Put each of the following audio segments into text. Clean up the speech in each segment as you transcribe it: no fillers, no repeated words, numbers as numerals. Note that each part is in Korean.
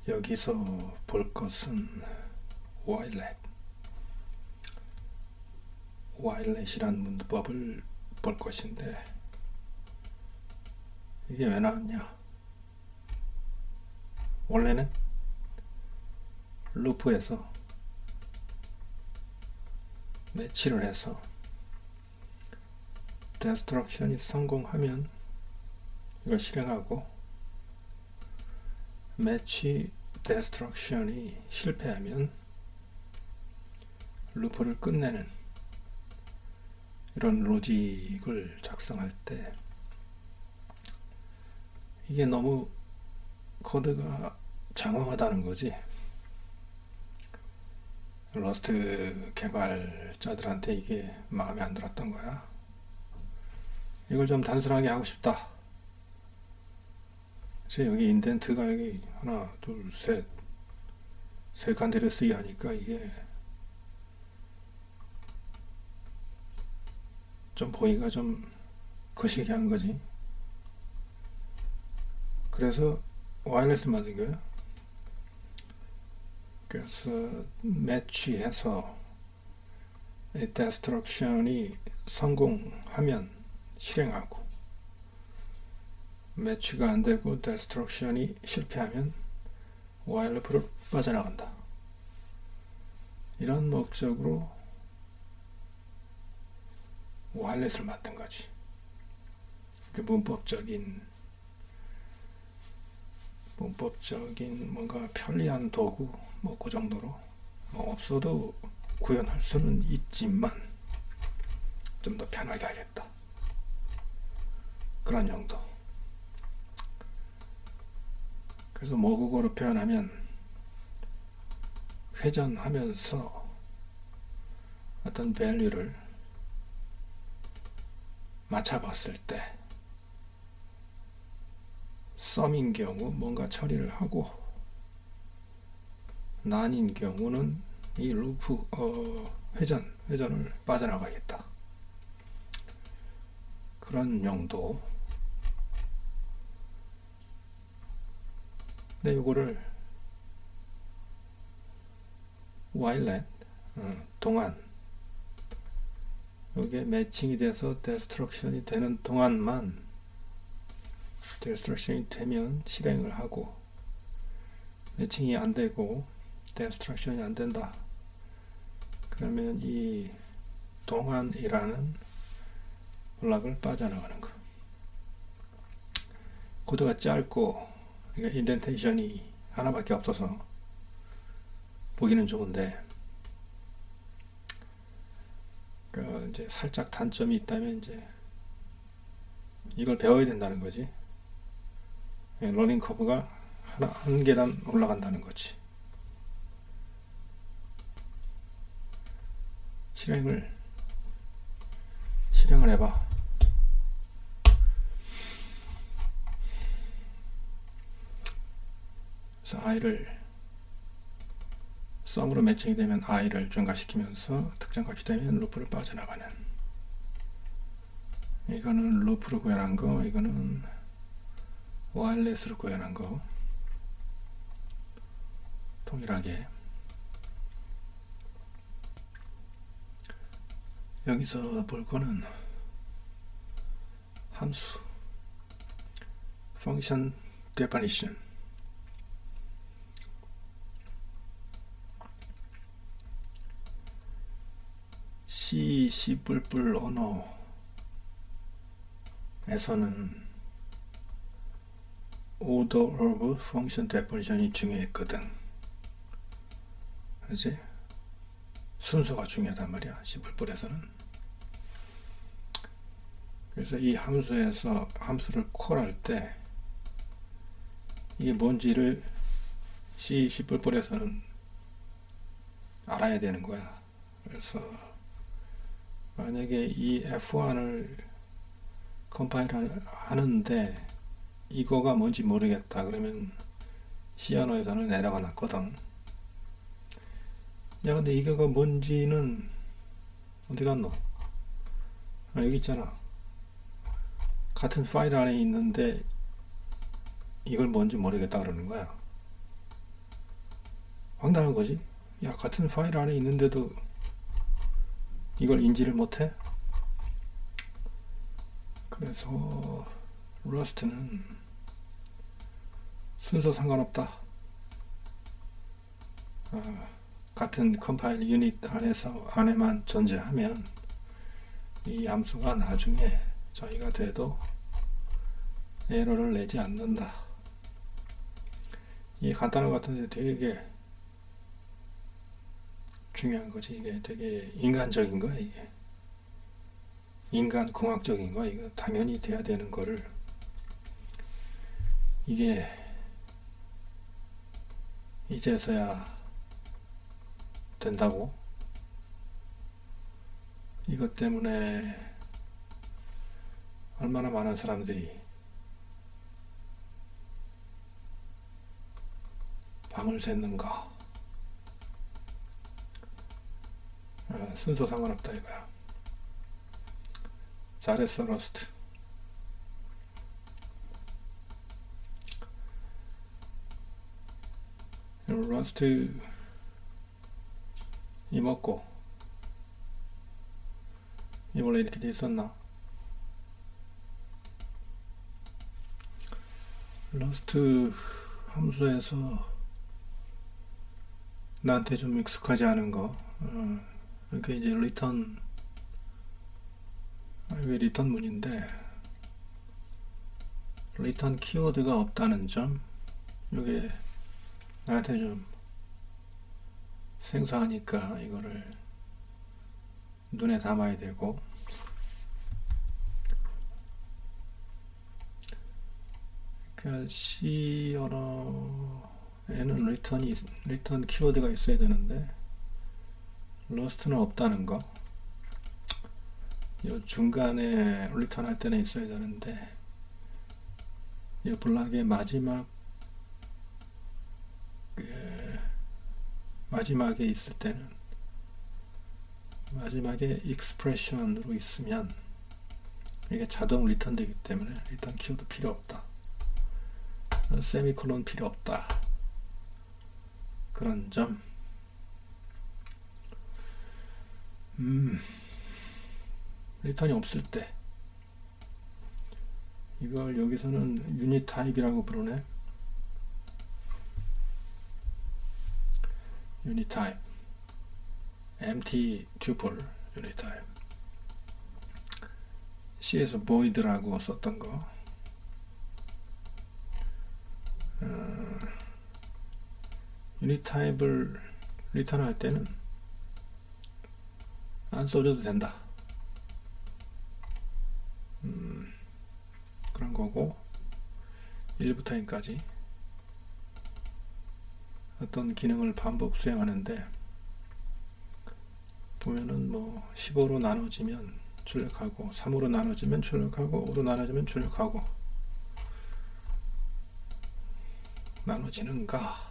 여기서 볼 것은 와일렛이란 문법을 볼 것인데, 이게 왜 나왔냐? 원래는 루프에서 매치를 해서 데스트럭션이 성공하면 이걸 실행하고, 매치 데스트럭션이 실패하면 루프를 끝내는 이런 로직을 작성할 때, 이게 너무 코드가 장황하다는 거지. 러스트 개발자들한테 이게 마음에 안 들었던 거야. 이걸 좀 단순하게 하고 싶다. 그래서 여기 인덴트가 여기 하나, 둘, 셋, 세 칸대를 쓰기 하니까 이게 좀 보기가 좀 거시기한 거지. 그래서 와이어리스 만든 거예요. 그래서 매치해서 데스트럭션이 성공하면 실행하고, 매치가 안 되고 데스트럭션이 실패하면 while loop를 빠져나간다. 이런 목적으로 와일렛을 만든 거지. 그 문법적인 뭔가 편리한 도구, 뭐 그 정도로, 뭐 없어도 구현할 수는 있지만 좀 더 편하게 하겠다, 그런 용도. 그래서 모국어로 표현하면 회전하면서 어떤 밸류를 맞춰봤을 때, 썸인 경우 뭔가 처리를 하고, 난인 경우는 이 루프 회전을 빠져나가겠다, 그런 용도. 근데 이거를 while 동안, 이게 매칭이 돼서 데스트럭션이 되는 동안만, 데스트럭션이 되면 실행을 하고, 매칭이 안 되고 데스트럭션이 안 된다, 그러면 이 동안이라는 블락을 빠져나가는 거. 코드가 짧고 인덴테이션이 하나밖에 없어서 보기는 좋은데, 이제 살짝 단점이 있다면 이제 이걸 배워야 된다는 거지. 러닝 커브가 한 계단 올라간다는 거지. 실행을 해봐. 그래서 i를 썸으로 매칭이 되면 i를 증가시키면서 특정값이 되면 루프를 빠져나가는, 이거는 루프로 구현한 거, 이거는 와일렛으로 구현한 거, 동일하게. 여기서 볼 거는 함수, function definition. C++ 언어에서는 order of function definition이 중요했거든. 그렇지? 순서가 중요하단 말이야, C++에서는. 그래서 이 함수에서 함수를 콜할 때 이게 뭔지를 C++에서는 알아야 되는 거야. 그래서 만약에 이 F1을 컴파일 하는데 이거가 뭔지 모르겠다, 그러면 C 언어에서는 에러가 났거든. 야, 근데 이거가 뭔지는 어디 갔노? 여기 있잖아. 같은 파일 안에 있는데 이걸 뭔지 모르겠다 그러는 거야. 황당한 거지. 야, 같은 파일 안에 있는데도 이걸 인지를 못해? 그래서 러스트는 순서 상관없다. 같은 컴파일 유닛 안에만 존재하면 이 함수가 나중에 저희가 돼도 에러를 내지 않는다. 이게 간단한 것 같은데 되게 중요한 거지. 이게 되게 인간적인 거야. 이게 인간 공학적인 거야. 이거 당연히 돼야 되는 거를 이게 이제서야 된다고. 이것 때문에 얼마나 많은 사람들이 밤을 샜는가. 순서 상관없다 이거야. 잘했어 러스트. 러스트 이먹고 이 원래 이렇게 돼 있었나? 러스트 함수에서 나한테 좀 익숙하지 않은 거, 이렇게 이제 리턴, 이게 리턴 문인데 리턴 키워드가 없다는 점, 이게 나한테 좀 생소하니까 이거를 눈에 담아야 되고, 그러니까 C 언어에는 리턴 키워드가 있어야 되는데 러스트는 없다는 거. 요 중간에 리턴 할 때는 있어야 되는데 이 블락의 마지막에 있을 때는 마지막에 익스프레션으로 있으면 이게 자동 리턴 되기 때문에 리턴 키워드 필요 없다. 세미콜론 필요 없다. 그런 점. 리턴이 없을 때 이걸 여기서는 유닛 타입이라고 부르네. 유닛 타입 empty tuple 유닛 타입. C에서 void라고 썼던 거. 유닛 타입을 리턴할 때는 안 써줘도 된다. 그런 거고 1부터 n까지 어떤 기능을 반복 수행하는데 보면은 뭐 15로 나눠지면 출력하고 3으로 나눠지면 출력하고 5로 나눠지면 출력하고 나눠지는가.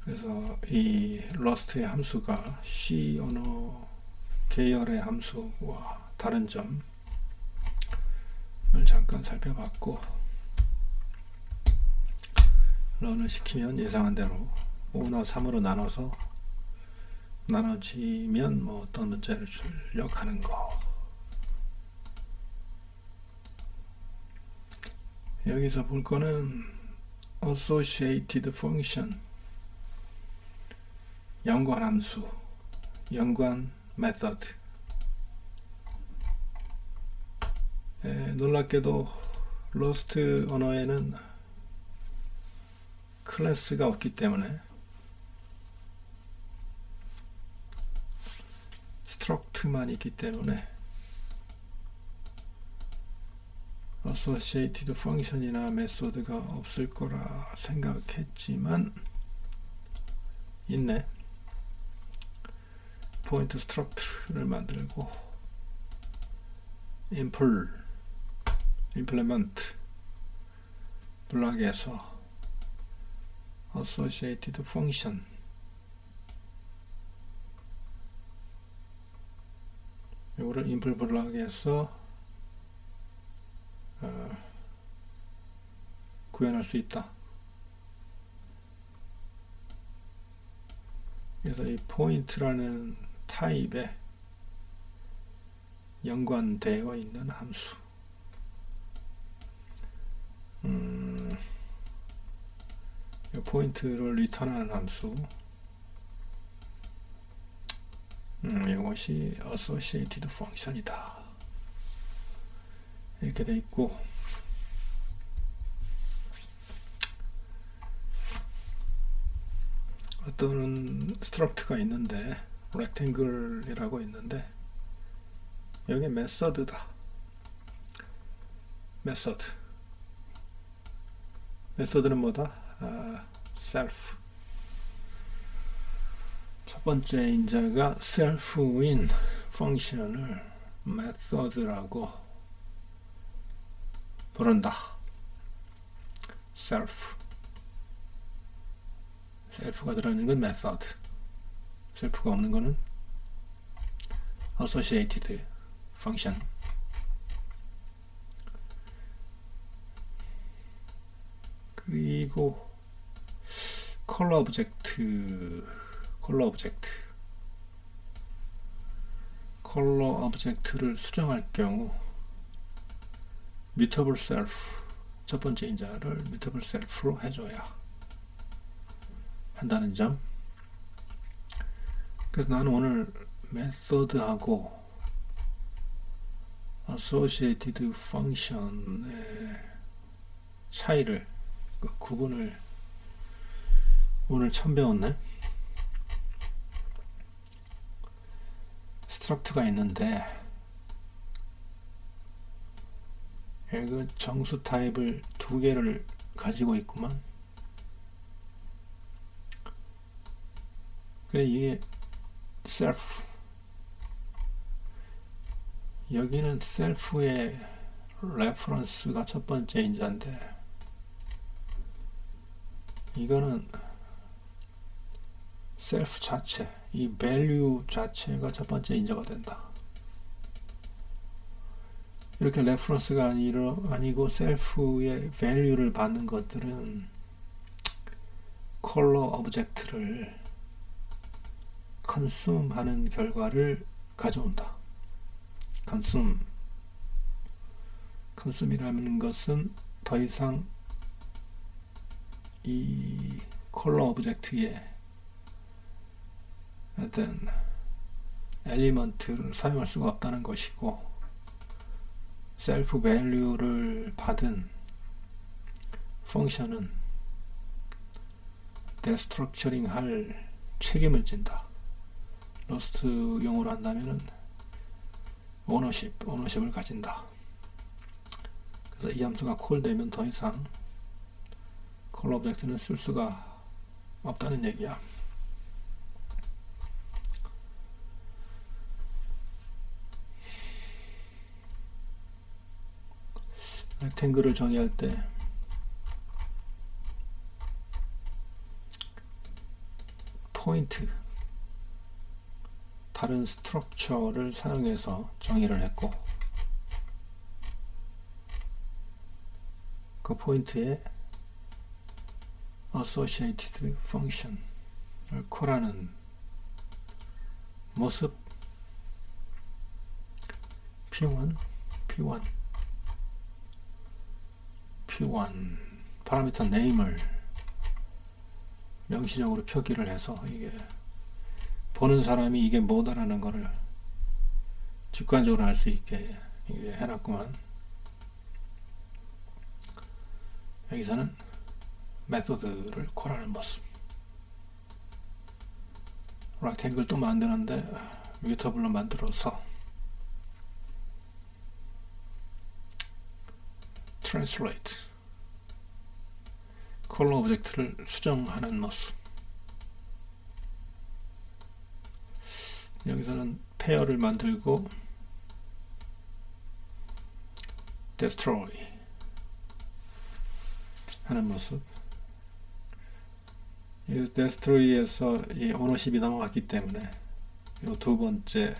그래서 이 러스트의 함수가 C 언어 계열의 함수와 다른 점을 잠깐 살펴봤고, 런을 시키면 예상한 대로 5나 3으로 나눠지면 뭐 어떤 문자를 출력하는 거. 여기서 볼 거는 associated function, 연관 함수, 연관 메서드. 놀랍게도 러스트 언어에는 클래스가 없기 때문에 스트럭트만 있기 때문에 associated function이나 메소드가 없을 거라 생각했지만 있네. 포인트 스트럭트를 만들고 implement 블락에서 associated function 요거를 impl 블락에서 구현할 수 있다. 그래서 이 포인트라는 타입에 연관되어 있는 함수, 이 포인트를 리턴하는 함수, 이것이 associated function이다. 이렇게 돼 있고, 어떤 스트럭트가 있는데 rectangle이라고 있는데 여기 메서드다. 메서드는 뭐다? self. 첫 번째 인자가 self인 펑션을 method라고 부른다. 셀프가 들어있는 건 method, 셀프가 없는 거는 associated function. 그리고 컬러 오브젝트를 수정할 경우 mutable self, 첫 번째 인자를 mutable self로 해줘야 한다는 점. 그래서 나는 오늘 method하고 associated function의 차이를, 그 구분을 오늘 처음 배웠네. 스트럭트가 있는데 여기 정수 타입을 두 개를 가지고 있구만. 그래, 이게 self, 여기는 self의 레퍼런스가 첫 번째 인자인데 이거는 self 자체, 이 value 자체가 첫 번째 인자가 된다. 이렇게 레퍼런스가 아니고 self의 value를 받는 것들은 컬러 오브젝트를 consume 하는 결과를 가져온다. consume이라는 것은 더 이상 이 컬러 오브젝트에 어떤 엘리먼트를 사용할 수가 없다는 것이고, 셀프 밸류를 받은 펑션은 데스트럭처링 할 책임을 진다. 러스트 용어로 한다면은 오너십을 가진다. 그래서 이 함수가 콜되면 더 이상 컬러 오브젝트는 쓸 수가 없다는 얘기야. 렉탱글을 정의할 때 포인트, 다른 스트럭처를 사용해서 정의를 했고, 그 포인트에 associated function을 콜하는 모습, P1 파라미터 네임을 명시적으로 표기를 해서 이게 보는 사람이 이게 뭐다라는 거를 직관적으로 알 수 있게 이게 해놨구만. 여기서는 메소드를 콜하는 모습. 렉탱글 또 만드는데 뮤터블로 만들어서 translate, 컬러 오브젝트를 수정하는 모습. 여기서는 페어를 만들고 destroy 하는 모습. 이 destroy에서 이 오너십이 넘어갔기 때문에 이 두 번째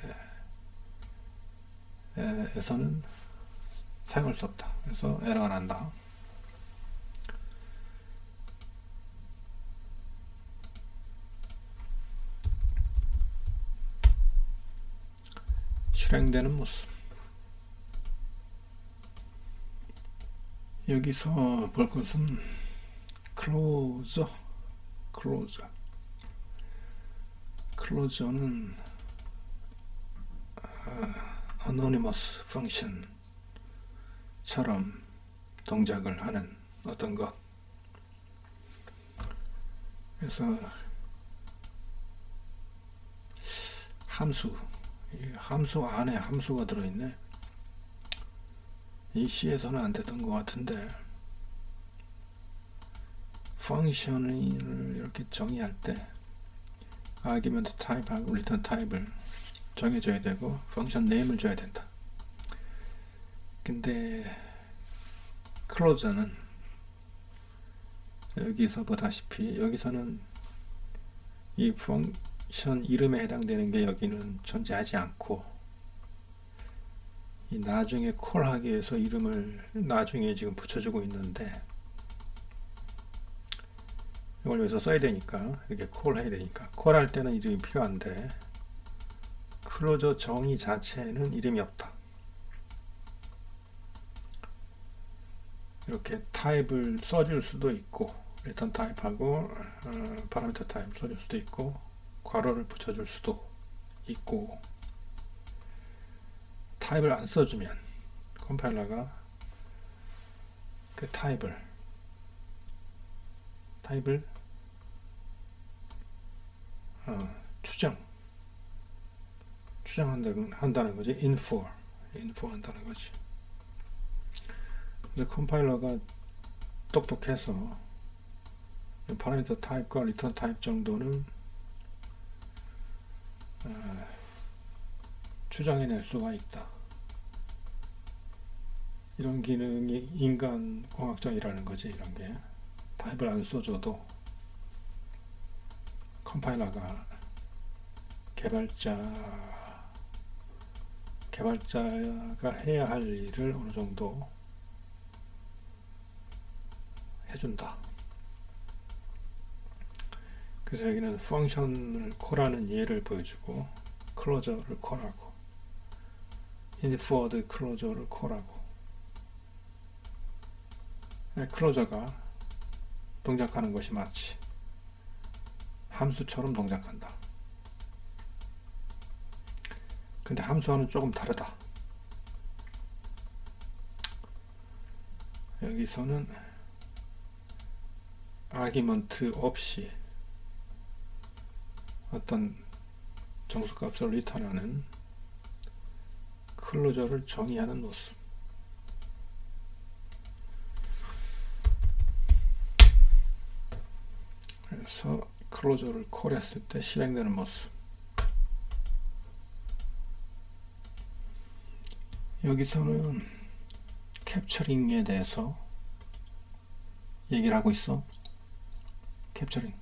에서는 사용할 수 없다. 그래서 에러가 난다. 실행되는 모습. 여기서 볼 것은 클로저는 anonymous function처럼 동작을 하는 어떤 것. 그래서 함수 안에 함수가 들어있네. 이 C에서는 안 되던 것 같은데, 펑션을 이렇게 정의할 때 argument type하고 return type를 정해줘야 되고 펑션 네임을 줘야 된다. 근데 클로저는 여기서 보다시피 여기서는 이 펑션 이름에 해당되는 게 여기는 존재하지 않고, 이 나중에 콜하기 위해서 이름을 나중에 지금 붙여주고 있는데, 이걸 여기서 써야 되니까, 이렇게 콜해야 되니까 콜할 때는 이름이 필요한데 클로저 정의 자체에는 이름이 없다. 이렇게 타입을 써줄 수도 있고, 리턴 타입하고 파라미터 타입 써줄 수도 있고, 괄호를 붙여줄 수도 있고, 타입을 안 써주면 컴파일러가 그 타입을 추정한다는 거지. infer 한다는 거지. 그래서 컴파일러가 똑똑해서 파라미터 타입과 리턴 타입 정도는 추정해낼 수가 있다. 이런 기능이 인간공학적이라는 거지. 이런 게 타입을 안 써줘도 컴파일러가 개발자가 해야 할 일을 어느 정도 해준다. 그래서 여기는 펑션을 콜하는 예를 보여주고, 클로저를 콜하고, inferred 클로저를 콜하고, 클로저가 동작하는 것이 마치 함수처럼 동작한다. 근데 함수와는 조금 다르다. 여기서는 아기먼트 없이 어떤 정수값을 리턴하는 클로저를 정의하는 모습. 그래서 클로저를 콜했을 때 실행되는 모습. 여기서는 캡처링에 대해서 얘기를 하고 있어. 캡처링.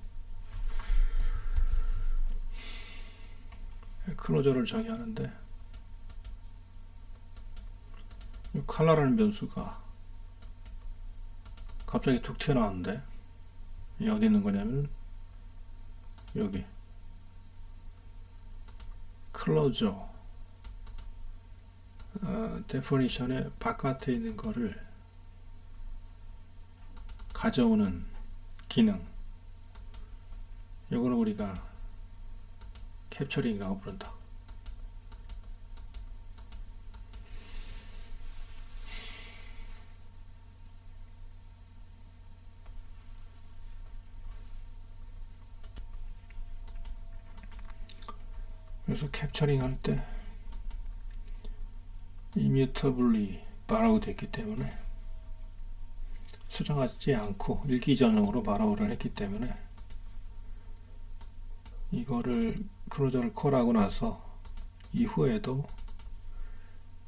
클로저를 정의하는데, 이 컬러라는 변수가 갑자기 툭 튀어나왔는데, 이 어디 있는 거냐면 여기 클로저 데피니션의 바깥에 있는 거를 가져오는 기능, 이거를 우리가 캡처링이라고 부른다. 그래서 캡처링 할 때 immutably borrowed 했기 때문에, 수정하지 않고 일기전용으로 borrow를 했기 때문에, 이거를 클로저를 콜하고 나서 이후에도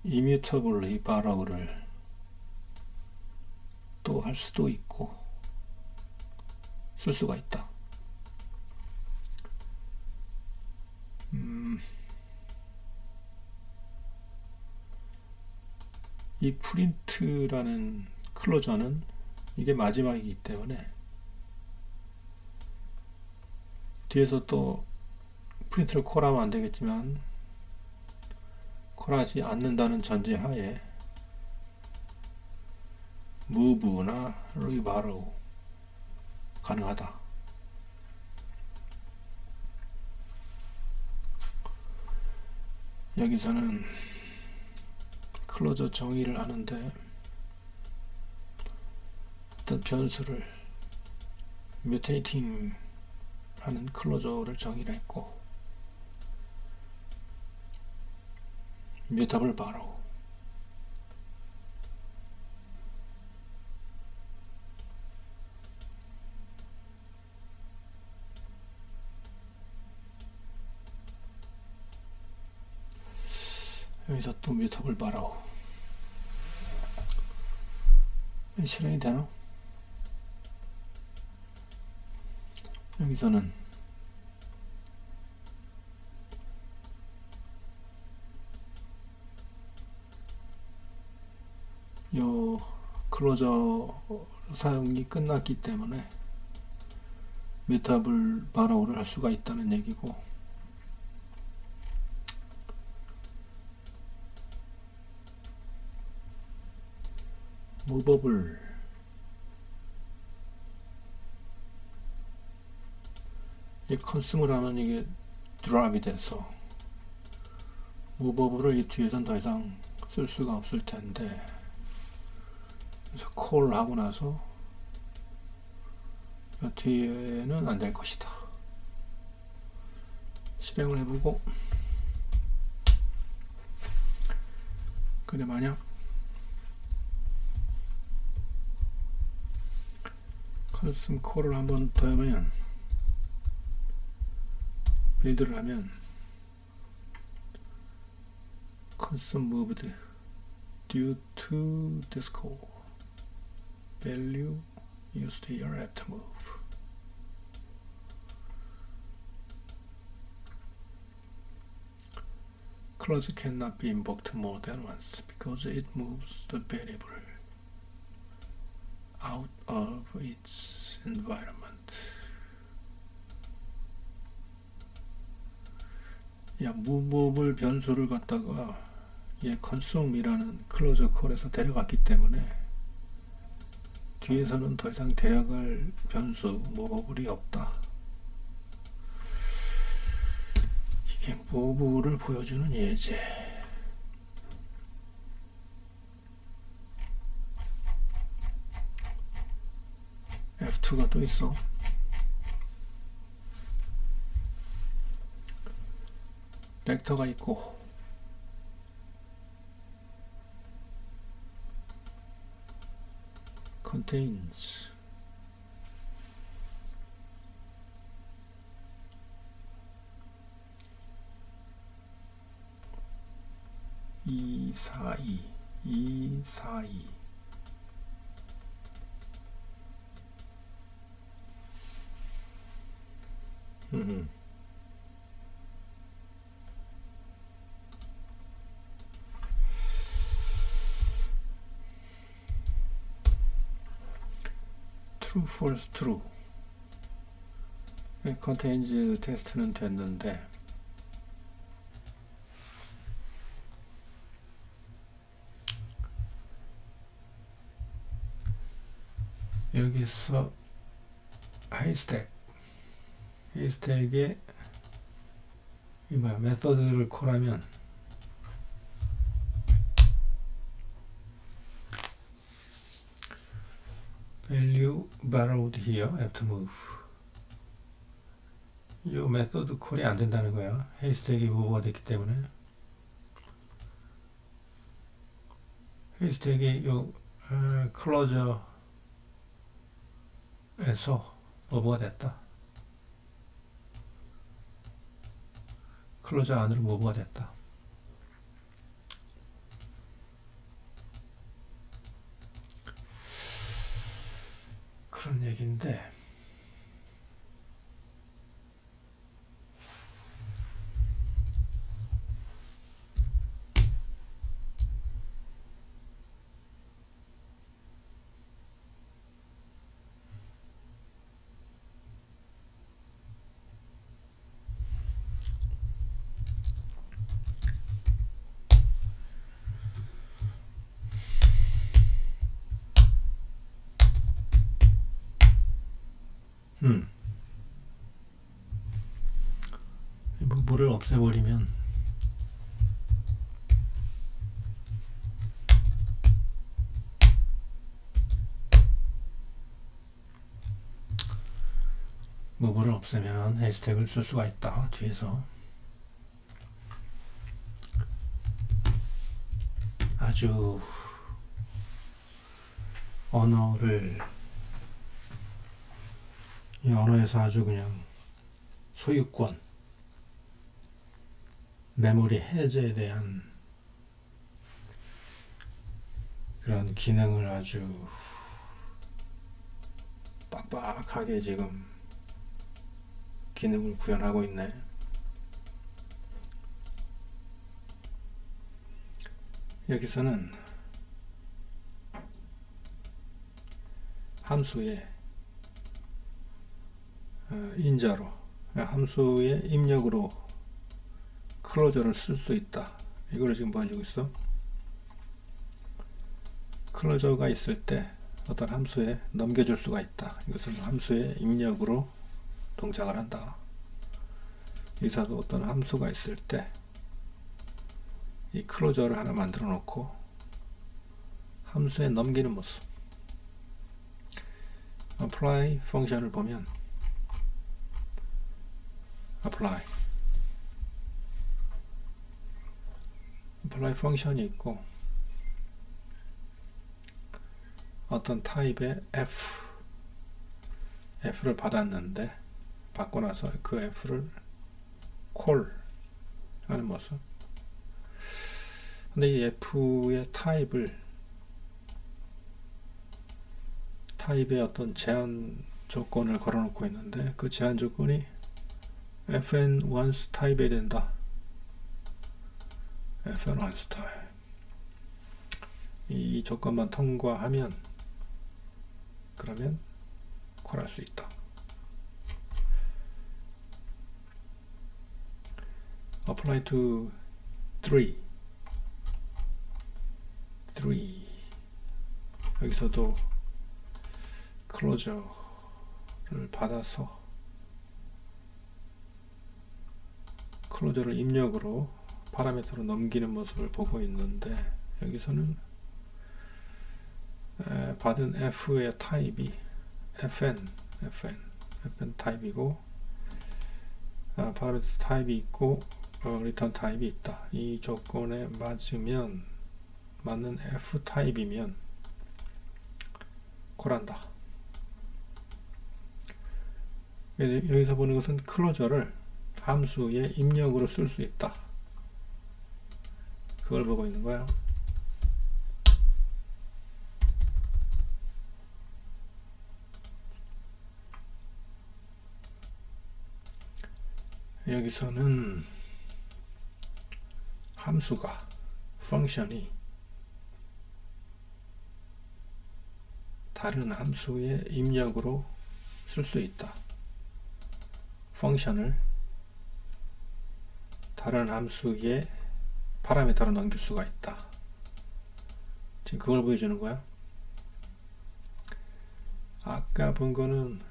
immutably borrow를 또 할 수도 있고 쓸 수가 있다. 이 프린트라는 클로저는 이게 마지막이기 때문에 뒤에서 또 프린트를 콜하면 안 되겠지만 콜하지 않는다는 전제하에 무브나 리바로 가능하다. 여기서는 클로저 정의를 하는데 어떤 변수를 뮤테이팅 하는 클로저를 정의를 했고 뮤터블 바로 여기서 또 뮤터블 바로 실행이 되나? 여기서는 요 클로저 사용이 끝났기 때문에 뮤터블 바로우를 할 수가 있다는 얘기고, 무버블 이 컨스um을 하면 이게 드랍이 돼서 무버블을 이 뒤에선 더 이상 쓸 수가 없을 텐데, 그래서 콜 하고 나서 이 뒤에는 안 될 것이다. 실행을 해보고, 근데 만약 컨스um 콜을 한 번 더 하면, 빌드를 하면 consume moved due to this call value used here after move. Clause cannot be invoked more than once because it moves the variable out of its environment. 야, 무브를 변수를 갖다가 얘 consume이라는 클로저 콜에서 데려갔기 때문에 뒤에서는 더 이상 데려갈 변수 무브를 없다. 이게 무브를 보여주는 예제. F2가 또 있어. 벡터가 있고, contains (242) true, false, true. contains 테스트는 됐는데, 여기서 haystack에 이 뭐야 메서드를 콜하면 value borrowed here after move. 이 메서드 콜이 안 된다는 거야. haystack이 무브가 됐기 때문에. haystack이 요 클로저에서 무브가 됐다. 클로저 안으로 무브가 됐다. 그런 얘기인데, 물을 없애버리면 무브를 없애면 해시태그를 쓸 수가 있다. 뒤에서 아주 이 언어에서 아주 그냥 소유권, 메모리 해제에 대한 그런 기능을 아주 빡빡하게 지금 기능을 구현하고 있네. 여기서는 함수의 인자로, 함수의 입력으로 클로저를 쓸 수 있다. 이걸 지금 보여주고 있어. 클로저가 있을 때 어떤 함수에 넘겨줄 수가 있다. 이것은 함수의 입력으로 동작을 한다. 여기서도 어떤 함수가 있을 때 이 클로저를 하나 만들어 놓고 함수에 넘기는 모습. apply 펑션을 보면 apply 펑션이 있고 어떤 타입의 f를 받았는데 받고 나서 그 f를 call 하는 모습. 근데 이 f의 타입의 어떤 제한 조건을 걸어놓고 있는데 그 제한 조건이 fn once 타입이 된다. fn once 타입. 이 조건만 통과하면 그러면 콜할 수 있다. apply to 3 여기서도 클로저를 받아서 클로저를 입력으로 파라미터로 넘기는 모습을 보고 있는데 여기서는 받은 f의 타입이 fn 타입이고 파라미터 타입이 있고 리턴 타입이 있다. 이 조건에 맞는 f 타입이면 콜한다. 여기서 보는 것은 클로저를 함수의 입력으로 쓸 수 있다. 그걸 보고 있는 거야. 여기서는 함수가 펑션이 다른 함수의 입력으로 쓸 수 있다. 펑션을 다른 함수의 파라미터로 넘길 수가 있다. 지금 그걸 보여주는 거야. 아까 본 거는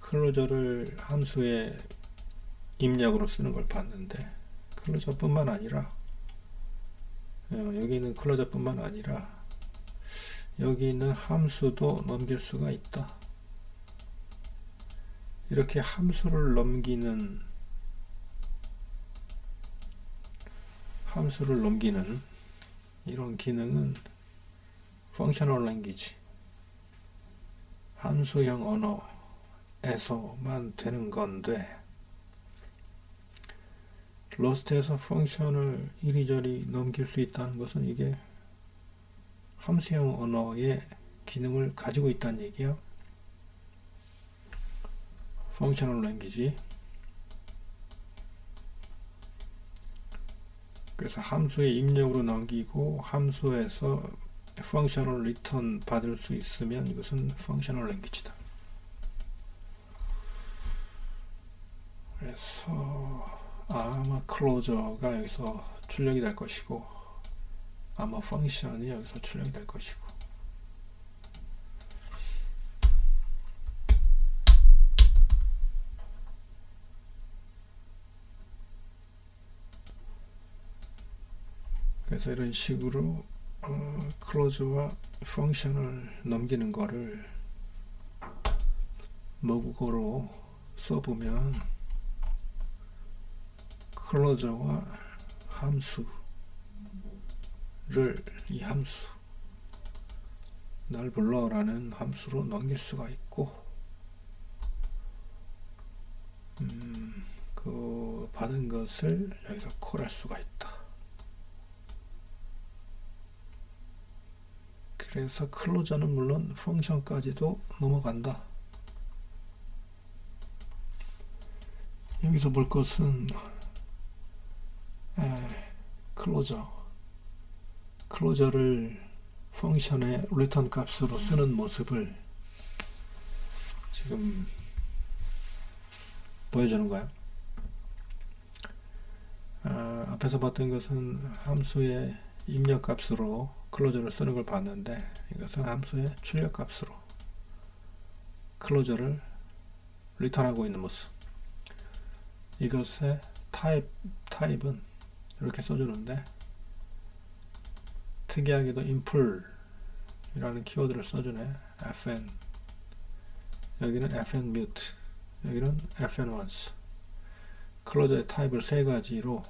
클로저를 함수의 입력으로 쓰는 걸 봤는데 클로저뿐만 아니라 여기 있는 클로저뿐만 아니라 여기 있는 함수도 넘길 수가 있다. 이렇게 함수를 넘기는 이런 기능은 펑셔널 랭귀지, 함수형 언어에서만 되는 건데 러스트에서 펑션을 이리저리 넘길 수 있다는 것은 이게 함수형 언어의 기능을 가지고 있다는 얘기야. 펑셔널 랭귀지. 그래서 함수의 입력으로 넘기고 함수에서 펑셔널 리턴 받을 수 있으면 이것은 펑셔널 랭귀지다. 그래서 아마 클로저가 여기서 출력이 될 것이고 아마 펑션이 여기서 출력이 될 것이고 그래서 이런 식으로 클로즈와 펑션을 넘기는 거를 모국어로 써보면 클로저와 함수를 이 함수 날 불러라는 함수로 넘길 수가 있고 그 받은 것을 여기서 콜할 수가 있다. 그래서 클로저는 물론 펑션까지도 넘어간다. 여기서 볼 것은 클로저를 펑션의 리턴 값으로 쓰는 모습을 지금 보여주는 거예요. 앞에서 봤던 것은 함수의 입력 값으로 클로저를 쓰는 걸 봤는데 이것은 함수의 출력 값으로 클로저를 리턴하고 있는 모습. 이것의 타입은 이렇게 써주는데 특이하게도 인풀이라는 키워드를 써주네. fn 여기는 fn mute 여기는 fn once 클로저의 타입을 세 가지로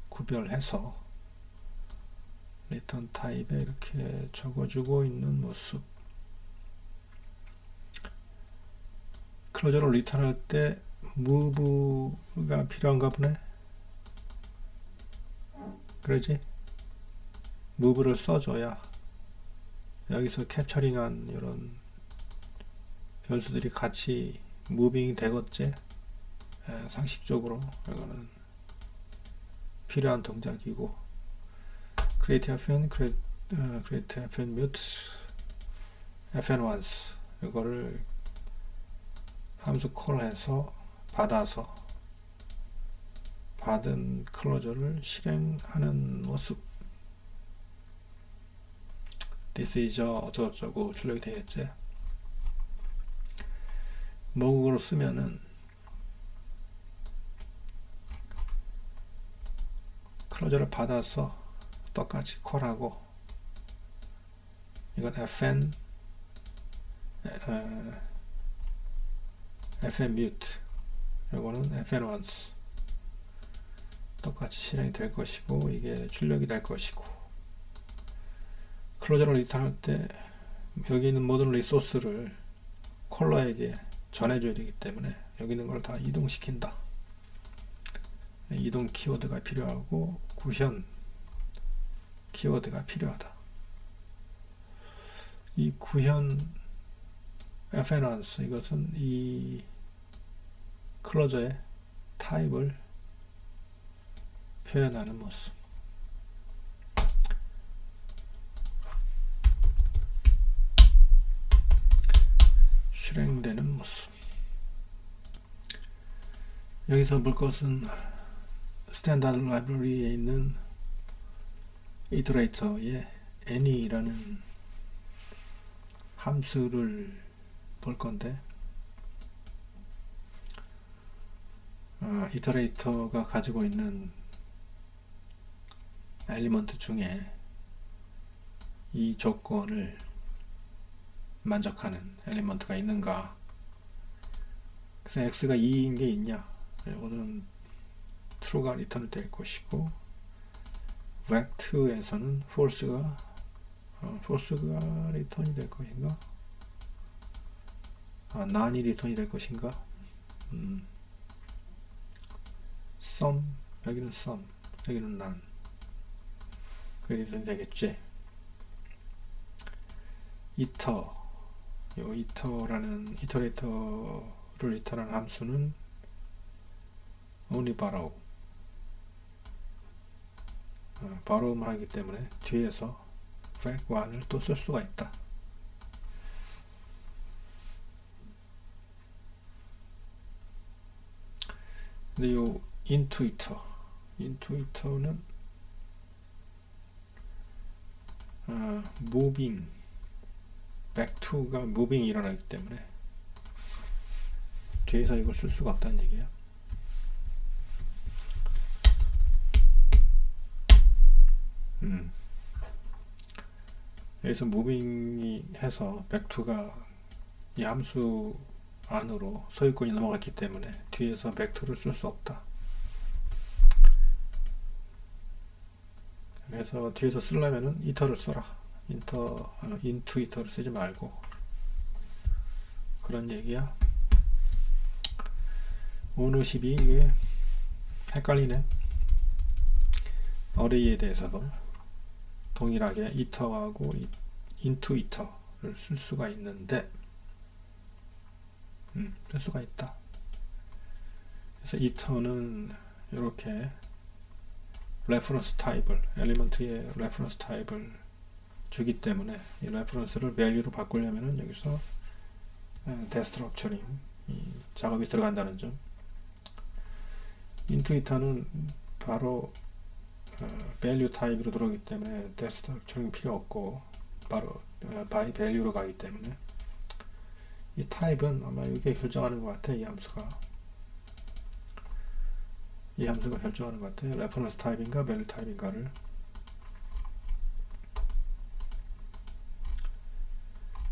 구별해서 리턴 타입에 이렇게 적어주고 있는 모습. 클로저를 리턴할 때 move가 필요한가 보네. 그러지? move를 써줘야 여기서 캡처링한 이런 변수들이 같이 무빙이 되겠지. 상식적으로 이거는 필요한 동작이고 create fn, create fn mute, fn once 이거를 함수 콜해서 받아서 받은 클로저를 실행하는 모습. this is 어쩌고저쩌고 출력이 되겠지. 모국어로 쓰면은 클로저를 받아서 똑같이 콜하고 이건 fn mute 이거는 fn once 똑같이 실행이 될 것이고 이게 출력이 될 것이고 클로저를 리턴할 때 여기 있는 모든 리소스를 콜러에게 전해줘야 되기 때문에 여기 있는 걸 다 이동시킨다. 이동 키워드가 필요하고 구현 키워드가 필요하다. 이 구현 fn once 이것은 이 클로저의 타입을 표현하는 모습. 실행되는 모습. 여기서 볼 것은 스탠다드 라이브러리에 있는 이터레이터의 any라는 함수를 볼 건데 이터레이터가 가지고 있는 엘리먼트 중에 이 조건을 만족하는 엘리먼트가 있는가. 그래서 x가 2인 게 있냐. 이거는 true가 리턴이 될 것이고 vec2에서는 false가 리턴이 될 것인가. none이 리턴이 될 것인가. sum 여기는 sum 여기는 none 그 리턴이 되겠지. 요 이터라는 이터레이터를 리턴하는 함수는 only borrow borrow만 하기 때문에 뒤에서 vec1을 또 쓸 수가 있다. 근데 요 intuiter는 moving back2가 moving이 일어나기 때문에 뒤에서 이걸 쓸 수가 없다는 얘기야. 음. 여기서 무빙이 해서 back2가 이 함수 안으로 소유권이 넘어갔기 때문에 뒤에서 back2를 쓸 수 없다. 그래서 뒤에서 쓰려면은 이터를 써라. into 이터를 쓰지 말고. 그런 얘기야. 오너십이 이게 헷갈리네. 어레이에 대해서도 동일하게 이터하고 into 이터를 쓸 수가 있는데, 쓸 수가 있다. 그래서 이터는 이렇게 레퍼런스 타입을, 엘리먼트의 레퍼런스 타입을 주기 때문에 이 레퍼런스를 value로 바꾸려면은 여기서 destructuring 작업이 들어간다는 점. into 이터는 바로 value 타입으로 들어오기 때문에 destructuring 필요 없고 바로 by value로 가기 때문에 이 타입은 아마 이게 결정하는 것 같아. 이 함수가 결정하는 것 같아. 레퍼런스 타입인가 value 타입인가를.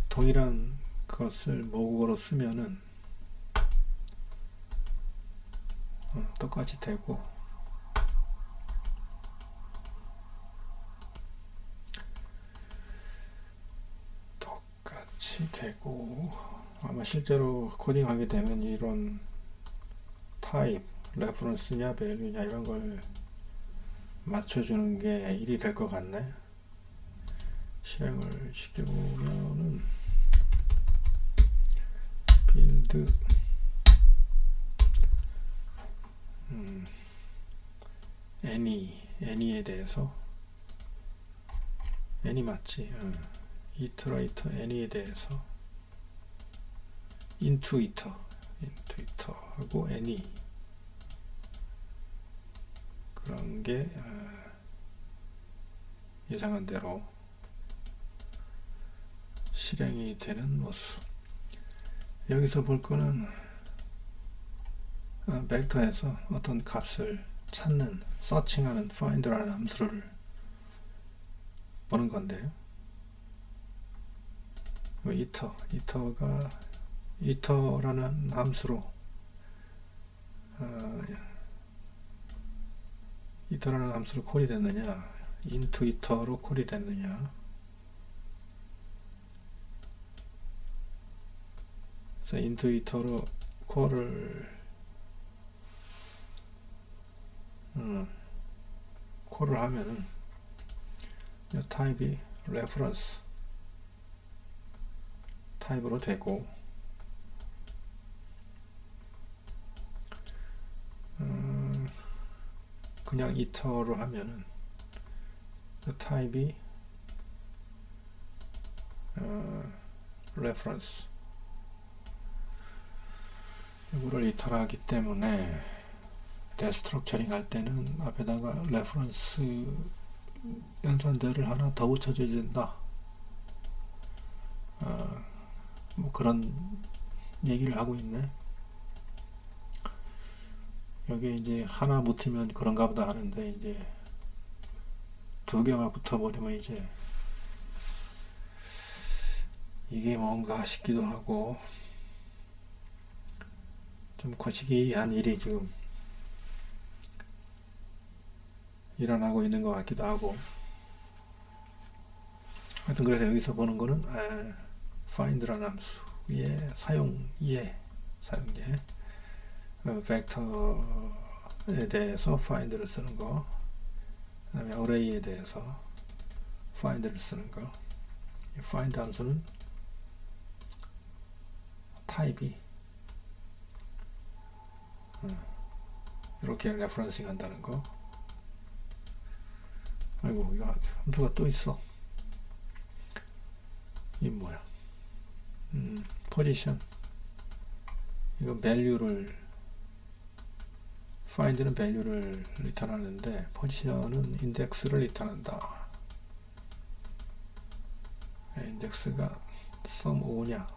동일한 것을 모국어로 쓰면은 똑같이 되고, 아마 실제로 코딩하게 되면 이런 타입, 레퍼런스냐 value냐 이런 걸 맞춰주는 게 일이 될 것 같네. 실행을 시켜보면은 빌드 any에 대해서 any 맞지? 이터레이터 any에 대해서 into 이터하고 any 그런 게 예상한 대로 실행이 되는 모습. 여기서 볼 거는 벡터에서 어떤 값을 찾는, 서칭하는 find라는 함수를 보는 건데요. 이터라는 함수로 이터라는 함수로 콜이 됐느냐, into 이터로 콜이 됐느냐. 그래서 into 이터로 콜을 하면은 이 타입이 reference 타입으로 되고, 그냥 이터로 하면은 그 타입이 reference 이거를 이터로 하기 때문에 데스트럭처링 할 때는 앞에다가 reference 연산대를 하나 더 붙여줘야 된다. 뭐 그런 얘기를 하고 있네. 여기 이제 하나 붙으면 그런가 보다 하는데, 이제 두 개만 붙어버리면 이제 이게 뭔가 싶기도 하고, 좀 거시기한 일이 지금 일어나고 있는 것 같기도 하고. 하여튼 그래서 여기서 보는 거는 find라는 함수의 사용예 벡터에 대해서 find를 쓰는 거, 그 다음에 array에 대해서 find를 쓰는 거. 이 find 함수는 타입이 이렇게 레퍼런싱 한다는 거. 아이고, 이거 함수가 또 있어. 이 뭐야? 포지션. 이거 value를, find는 value를 리턴하는데 포지션은 인덱스를 리턴한다. 인덱스가 sum 5냐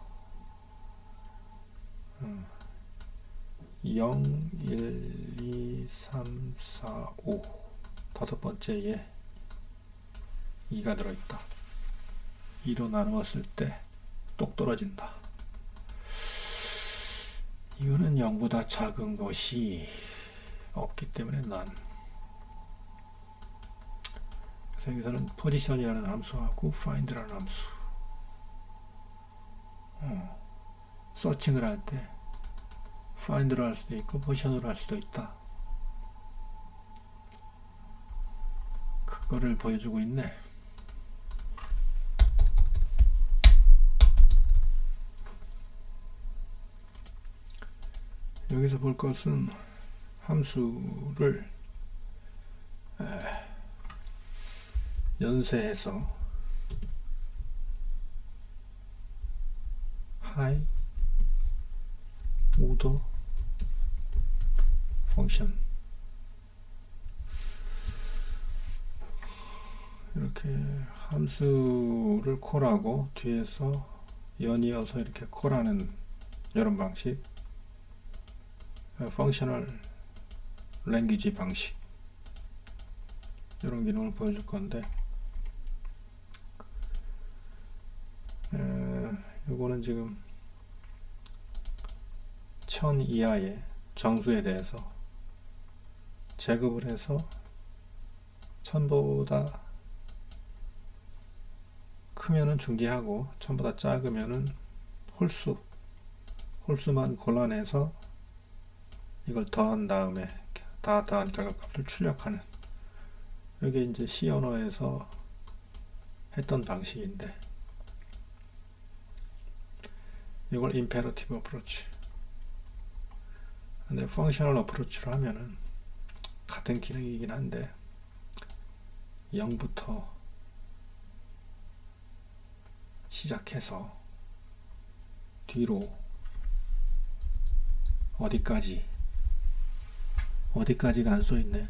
0, 1, 2, 3, 4, 5 다섯 번째 얘 2가 들어있다. 2로 나누었을 때 똑 떨어진다. 이거는 0보다 작은 것이 없기 때문에 난. 그래서 여기서는 포지션이라는 함수하고 find라는 함수, 서칭을 할 때 find로 할 수도 있고 포지션으로 할 수도 있다. 그거를 보여주고 있네. 여기서 볼 것은 함수를 연쇄해서 high order function 이렇게 함수를 콜하고 뒤에서 연이어서 이렇게 콜하는 이런 방식, 펑셔널 랭귀지 방식, 이런 기능을 보여줄 건데, 요거는 지금 1000 이하의 정수에 대해서 제곱을 해서 1000보다 크면은 중지하고 1000보다 작으면은 홀수만 골라내서 이걸 더한 다음에 더한 결과값을 출력하는, 이게 이제 C 언어에서 했던 방식인데, 이걸 임페러티브 어프로치. 근데 펑셔널 어프로치로 하면은 같은 기능이긴 한데 0부터 시작해서 뒤로 어디까지가 안 써있네.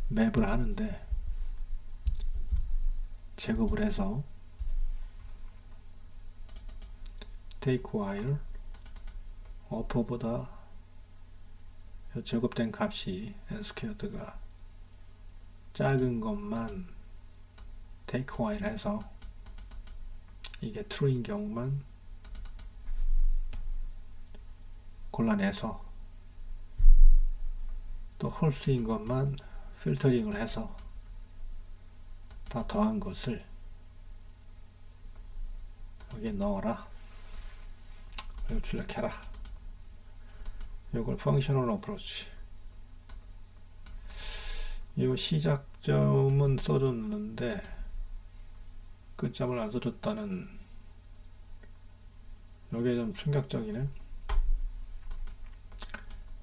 맵을 하는데 제곱을 해서 take while upper보다 제곱된 값이 n squared가 작은 것만 take while 해서 이게 true인 경우만 골라내서 또 홀수인 것만 필터링을 해서 다 더한 것을 여기에 넣어라, 그리고 출력해라. 이걸 펑셔널 어프로치. 이 시작점은 써줬는데 끝점을 안 써줬다는, 이게 좀 충격적이네.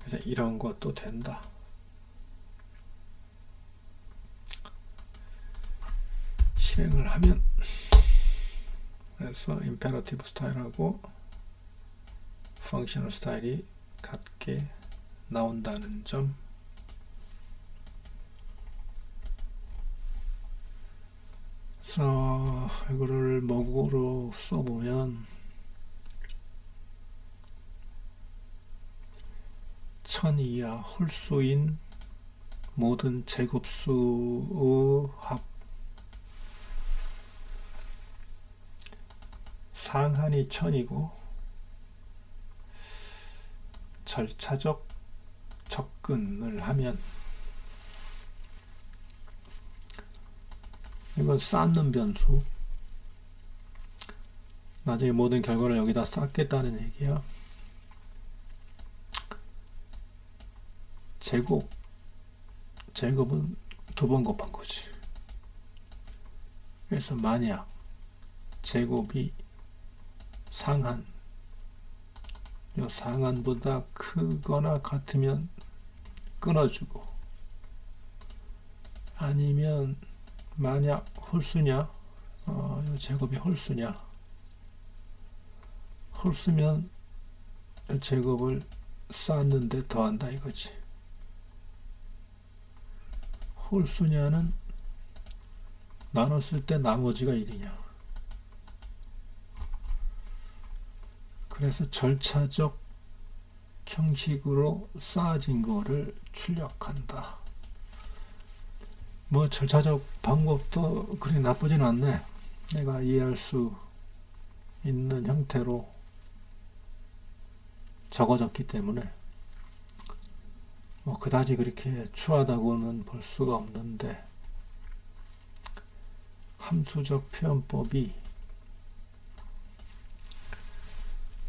그래서 이런 것도 된다. 실행을 하면, 그래서 임페러티브 스타일하고 펑셔널 스타일이 같게 나온다는 점. 그래서 이거를 먹으로 써보면 1000 이하 홀수인 모든 제곱수의 합, 상한이 1000이고 절차적 접근을 하면, 이건 쌓는 변수, 나중에 모든 결과를 여기다 쌓겠다는 얘기야. 제곱은 2번 곱한 거지. 그래서 만약 제곱이 상한, 요 상한보다 크거나 같으면 끊어주고, 아니면 만약 홀수냐, 요 제곱이 홀수냐, 홀수면 요 제곱을 쌓는데 더한다 이거지. 홀수냐는 나눴을 때 나머지가 1이냐. 그래서 절차적 형식으로 쌓아진 거를 출력한다. 뭐 절차적 방법도 그리 나쁘진 않네. 내가 이해할 수 있는 형태로 적어졌기 때문에 뭐 그다지 그렇게 추하다고는 볼 수가 없는데, 함수적 표현법이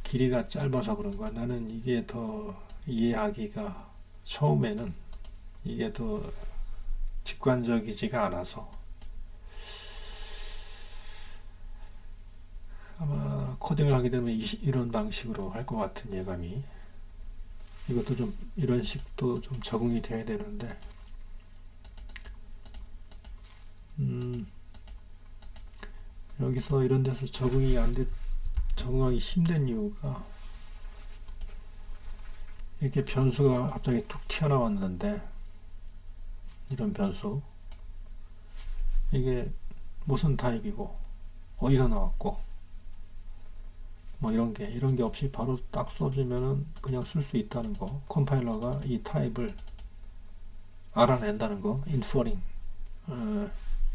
길이가 짧아서 그런 거야. 나는 이게 더 이해하기가, 처음에는 이게 더 직관적이지가 않아서 아마 코딩을 하게 되면 이런 방식으로 할 것 같은 예감이. 이것도 좀 이런 식도 좀 적응이 돼야 되는데, 여기서 이런 데서 적응하기 힘든 이유가, 이렇게 변수가 갑자기 툭 튀어나왔는데, 이런 변수, 이게 무슨 타입이고 어디서 나왔고 뭐 이런 게 없이 바로 딱 써주면은 그냥 쓸 수 있다는 거, 컴파일러가 이 타입을 알아낸다는 거, 인퍼링,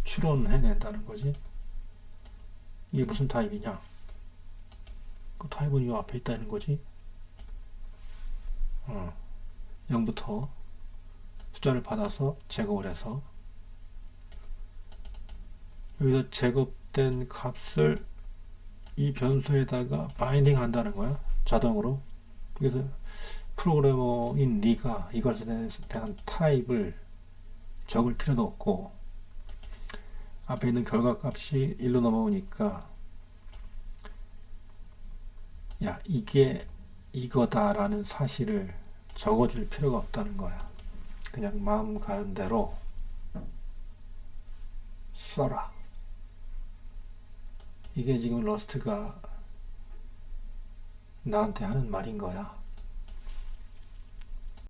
추론해낸다는 거지. 이게 무슨 타입이냐? 그 타입은 이 앞에 있다는 거지. 0부터 숫자를 받아서 제곱을 해서 여기서 제곱된 값을 이 변수에다가 바인딩 한다는 거야, 자동으로. 그래서 프로그래머인 네가 이것에 대한 타입을 적을 필요도 없고, 앞에 있는 결과값이 1로 넘어오니까 야, 이게 이거다라는 사실을 적어줄 필요가 없다는 거야. 그냥 마음 가는 대로 써라. 이게 지금 러스트가 나한테 하는 말인 거야.